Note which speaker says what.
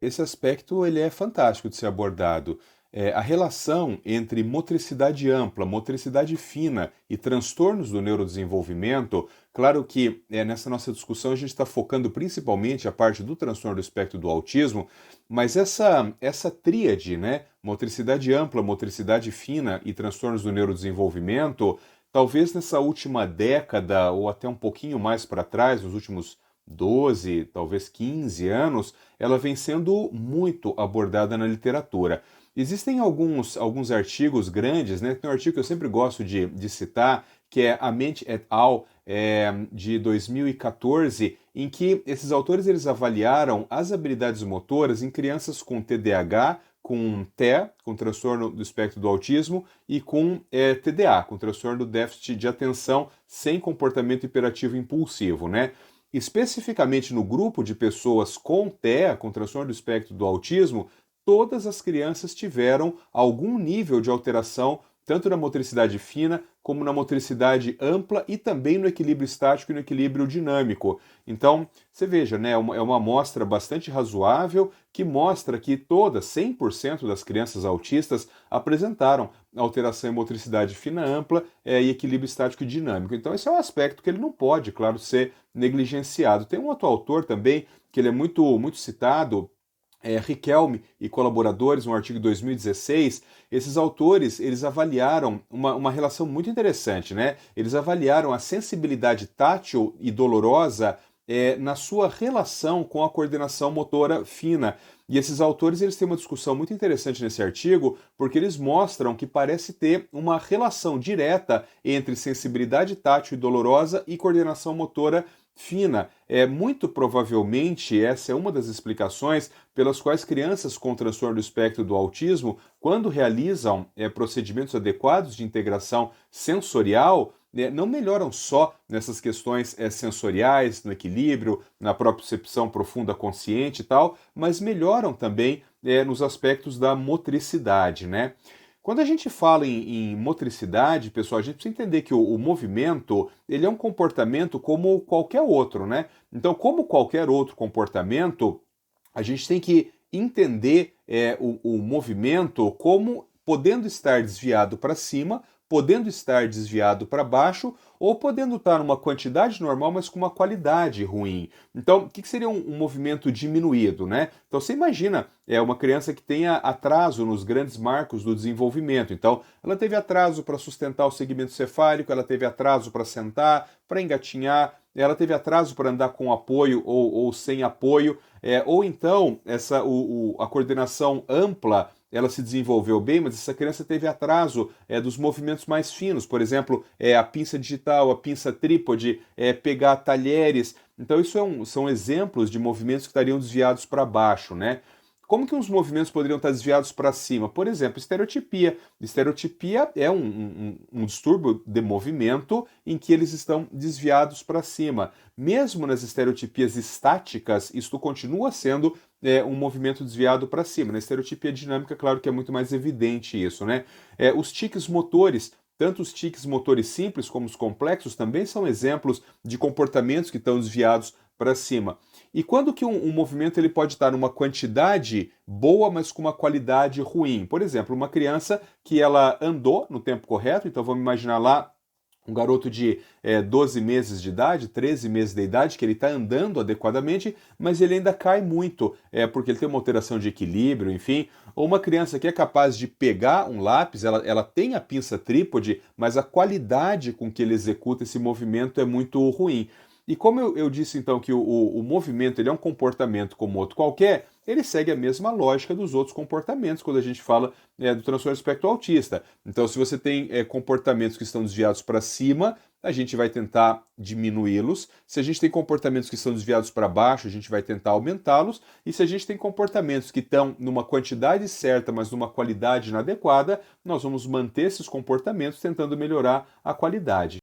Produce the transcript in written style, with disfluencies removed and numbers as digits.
Speaker 1: Esse aspecto ele é fantástico de ser abordado. A relação entre motricidade ampla, motricidade fina e transtornos do neurodesenvolvimento, claro que nessa nossa discussão a gente está focando principalmente a parte do transtorno do espectro do autismo, mas essa tríade, né, motricidade ampla, motricidade fina e transtornos do neurodesenvolvimento, talvez nessa última década ou até um pouquinho mais para trás, nos últimos 12, talvez 15 anos, ela vem sendo muito abordada na literatura. Existem alguns artigos grandes, né? Tem um artigo que eu sempre gosto de citar, que é Ament et al., de 2014, em que esses autores eles avaliaram as habilidades motoras em crianças com TDAH, com TEA, com transtorno do espectro do autismo, e com TDA, com transtorno do déficit de atenção sem comportamento hiperativo impulsivo, né? Especificamente no grupo de pessoas com TEA, com transtorno do espectro do autismo, todas as crianças tiveram algum nível de alteração, tanto na motricidade fina, como na motricidade ampla e também no equilíbrio estático e no equilíbrio dinâmico. Então, você veja, né, é uma amostra bastante razoável que mostra que todas, 100% das crianças autistas apresentaram alteração em motricidade fina ampla e equilíbrio estático e dinâmico. Então, esse é um aspecto que ele não pode, claro, ser negligenciado. Tem um outro autor também, que ele é muito citado, Riquelme e colaboradores, um artigo de 2016, esses autores eles avaliaram uma relação muito interessante, né? Eles avaliaram a sensibilidade tátil e dolorosa na sua relação com a coordenação motora fina. E esses autores eles têm uma discussão muito interessante nesse artigo, porque eles mostram que parece ter uma relação direta entre sensibilidade tátil e dolorosa e coordenação motora fina. Muito provavelmente essa é uma das explicações pelas quais crianças com transtorno do espectro do autismo, quando realizam procedimentos adequados de integração sensorial, não melhoram só nessas questões sensoriais, no equilíbrio, na propriocepção profunda consciente e tal, mas melhoram também nos aspectos da motricidade, né? Quando a gente fala em motricidade, pessoal, a gente precisa entender que o movimento ele é um comportamento como qualquer outro, né? Então, como qualquer outro comportamento, a gente tem que entender o movimento como podendo estar desviado para cima, podendo estar desviado para baixo, ou podendo estar numa quantidade normal, mas com uma qualidade ruim. Então, o que seria um movimento diminuído, né? Então, você imagina uma criança que tenha atraso nos grandes marcos do desenvolvimento. Então, ela teve atraso para sustentar o segmento cefálico, ela teve atraso para sentar, para engatinhar, ela teve atraso para andar com apoio ou sem apoio, ou então a coordenação ampla ela se desenvolveu bem, mas essa criança teve atraso dos movimentos mais finos, por exemplo, a pinça digital, a pinça trípode, pegar talheres. Então, isso são exemplos de movimentos que estariam desviados para baixo, né? Como que os movimentos poderiam estar desviados para cima? Por exemplo, estereotipia. Estereotipia é um distúrbio de movimento em que eles estão desviados para cima. Mesmo nas estereotipias estáticas, isto continua sendo um movimento desviado para cima. Na estereotipia dinâmica, claro que é muito mais evidente isso, né? Os tiques motores, tanto os tiques motores simples como os complexos, também são exemplos de comportamentos que estão desviados para cima. E quando que um movimento ele pode estar numa quantidade boa, mas com uma qualidade ruim? Por exemplo, uma criança que ela andou no tempo correto, então vamos imaginar lá um garoto de 12 meses de idade, 13 meses de idade, que ele está andando adequadamente, mas ele ainda cai muito, porque ele tem uma alteração de equilíbrio, enfim. Ou uma criança que é capaz de pegar um lápis, ela tem a pinça trípode, mas a qualidade com que ele executa esse movimento é muito ruim. E como eu disse então que o movimento ele é um comportamento como outro qualquer, ele segue a mesma lógica dos outros comportamentos quando a gente fala do transtorno do espectro autista. Então, se você tem comportamentos que estão desviados para cima, a gente vai tentar diminuí-los. Se a gente tem comportamentos que estão desviados para baixo, a gente vai tentar aumentá-los. E se a gente tem comportamentos que estão numa quantidade certa, mas numa qualidade inadequada, nós vamos manter esses comportamentos tentando melhorar a qualidade.